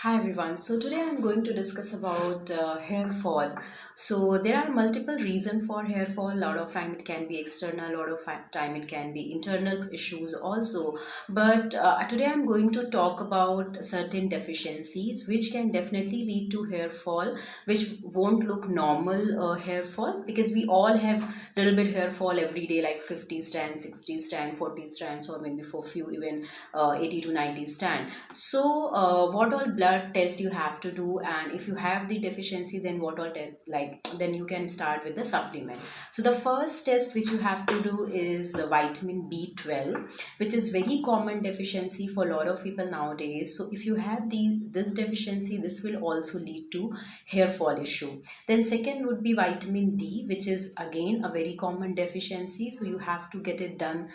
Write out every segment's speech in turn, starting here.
Hi everyone. So today I'm going to discuss about hair fall. So there are multiple reasons for hair fall. A lot of time it can be external, a lot of time it can be internal issues also. But today I'm going to talk about certain deficiencies which can definitely lead to hair fall, which won't look normal hair fall, because we all have little bit hair fall every day, like 50 strands, 60 strands, 40 strands, or maybe for few even 80 to 90 strands. So what all blood test you have to do, and if you have the deficiency, then what all test, like then you can start with the supplement. So the first test which you have to do is vitamin B12, which is very common deficiency for a lot of people nowadays. So if you have this deficiency, this will also lead to hair fall issue. Then second would be vitamin D, which is again a very common deficiency, so you have to get it done,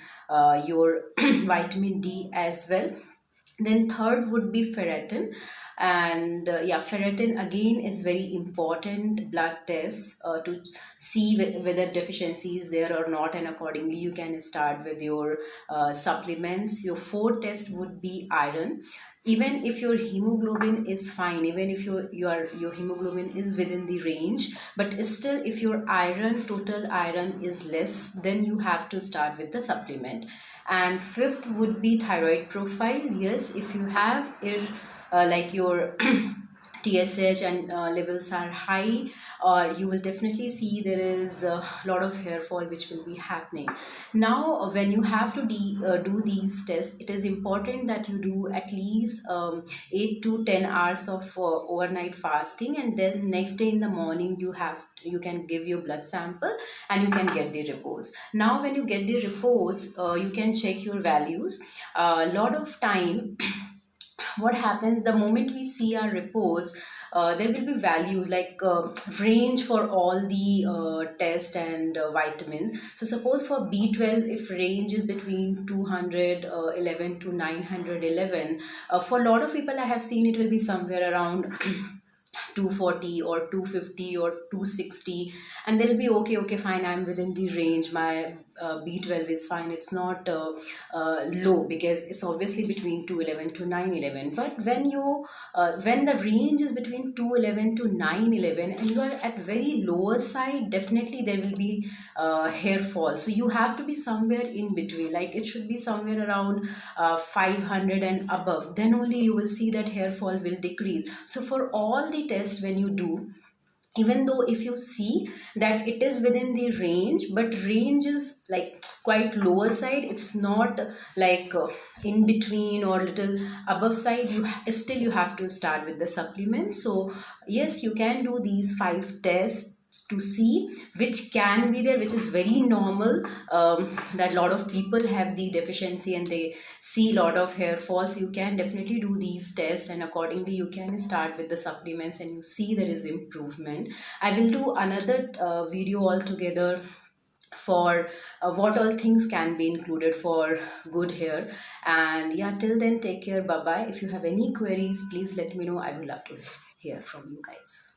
your vitamin D as well. Then third would be ferritin, and yeah, ferritin again is very important blood test to see whether deficiency is there or not, and accordingly you can start with your supplements. Your fourth test would be iron. Even if your hemoglobin is fine, even if your hemoglobin is within the range, but still if your iron, total iron is less, then you have to start with the supplement. And fifth would be thyroid profile. Yes, if you have like your TSH and levels are high, or you will definitely see there is a lot of hair fall which will be happening. Now when you have to do these tests, it is important that you do at least 8 to 10 hours of overnight fasting, and then next day in the morning you can give your blood sample and you can get the reports. Now when you get the reports, you can check your values. A lot of time what happens the moment we see our reports, there will be values like range for all the test and vitamins. So suppose for B12, if range is between 211 to 911, for a lot of people I have seen it will be somewhere around 240 or 250 or 260, and they'll be okay, fine, I'm within the range, my B12 is fine, it's not low, because it's obviously between 211 to 911. But when the range is between 211 to 911 and you are at very lower side, definitely there will be hair fall. So you have to be somewhere in between, like it should be somewhere around 500 and above, then only you will see that hair fall will decrease. So for all the tests when you do, even though if you see that it is within the range, but range is like quite lower side, it's not like in between or little above side, still you have to start with the supplements. So yes, you can do these 5 tests to see which can be there, which is very normal, that a lot of people have the deficiency and they see a lot of hair fall. So you can definitely do these tests, and accordingly you can start with the supplements and you see there is improvement. I will do another video altogether for what all things can be included for good hair. And yeah, till then, take care, bye bye. If you have any queries, please let me know. I would love to hear from you guys.